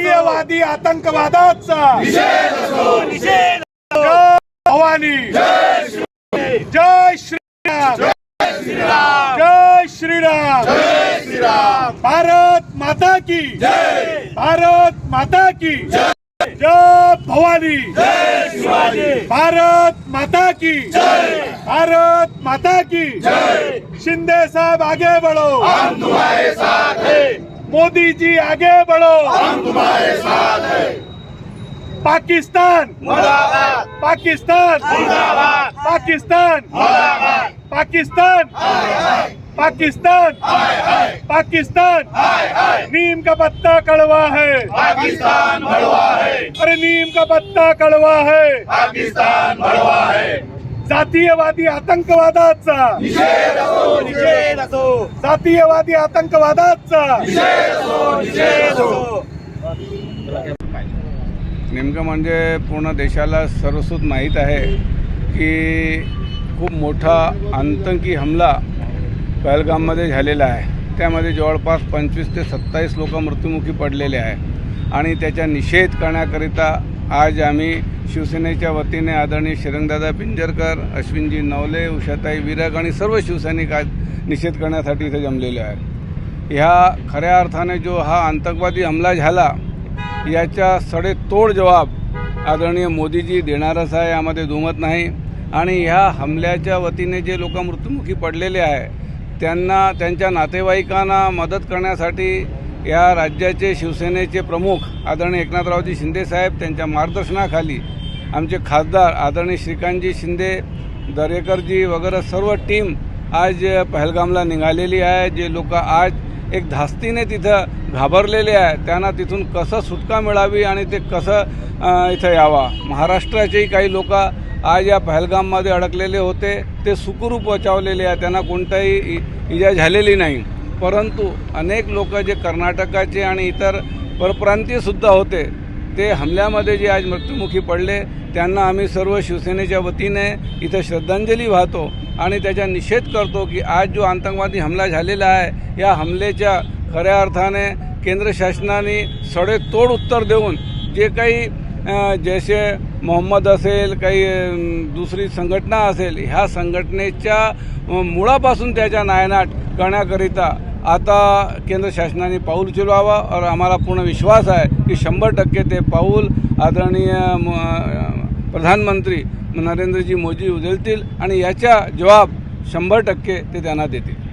जातीयवादी आतंकवादाचा निषेध भवानी जय श्रीराम जय श्रीराम भारत माता की भारत माता की जय भवानी भारत माता की भारत माता की शिंदे साहब आगे बढ़ो, हम तुम्हारे साथ हैं। मोदी जी आगे बढ़ो, हम तुम्हारे साथ हैं। पाकिस्तान मुर्दाबाद, पाकिस्तान मुर्दाबाद, पाकिस्तान मुर्दाबाद, पाकिस्तान पाकिस्तान पाकिस्तान नीम का पत्ता कड़वा है, पाकिस्तान भड़वा है, अरे नीम का पत्ता कड़वा है। पाकिस्तान भड़वा है। जातीयवादी आतंकवादाचा निषेध असो, जातीयवादी आतंकवादाचा निषेध असो। नेमकं म्हणजे पूर्ण देशाला सर्वसूत माहीत आहे की खूप मोठा आतंकी हमला पहलगाममध्ये झालेला आहे। त्यामध्ये जवळपास 25 ते 27 लोक मृत्युमुखी पडलेले आहे आणि त्याचा निषेध करण्याकरिता आज आम्ही शिवसेनेच्या वतीने आदरणीय श्रीरंगदादा पिंजरकर, अश्विनजी नवले, उषाताई विरक आणि सर्व शिवसैनिक आज निषेध करण्यासाठी इथे जमलेले आहेत। ह्या खऱ्या अर्थाने जो हा आतंकवादी हमला झाला याचा सडेतोड जवाब आदरणीय मोदीजी देणारच आहे, यामध्ये दुमत नाही। आणि ह्या हमल्याच्या वतीने जे लोक मृत्युमुखी पडलेले आहे त्यांना, त्यांच्या नातेवाईकांना मदत करण्यासाठी या राज्याचे शिवसेनेचे प्रमुख आदरणीय एकनाथरावजी शिंदे साहेब त्यांच्या मार्गदर्शनाखाली आमचे खासदार आदरणीय श्रीकांतजी शिंदे, दरेकरजी वगैरे सर्व टीम आज पहलगामला निघालेली आहे। जे लोक आज एक धास्तीने तिथं घाबरलेले आहे त्यांना तिथून कसं सुटका मिळावी आणि ते कसं इथं यावा। महाराष्ट्राचेही काही लोक आज या पहलगाममध्ये अडकलेले होते, ते सुखरूप बचावलेले आहे, त्यांना कोणताही इजा झालेली नाही। परंतु अनेक लोक जे कर्नाटकाचे आणि इतर परप्रांतीयसुद्धा होते ते हमल्यामध्ये जे आज मृत्युमुखी पडले त्यांना आम्ही सर्व शिवसेनेच्या वतीने इथं श्रद्धांजली वाहतो आणि त्याचा निषेध करतो की आज जो आतंकवादी हमला झालेला आहे या हमल्याच्या खऱ्या अर्थाने केंद्र शासनाने सडेतोड उत्तर देऊन जे काही जैसे मोहम्मद असेल, काही दुसरी संघटना असेल, ह्या संघटनेच्या मुळापासून त्याचा नायनाट करण्याकरिता आता केंद्र शासनाने पाऊल उचलावं और आम्हाला पूर्ण विश्वास आहे की 100% ते पाऊल आदरणीय प्रधानमंत्री नरेंद्रजी मोदी उचलतील आणि याचा जवाब 100% ते त्यांना देतील।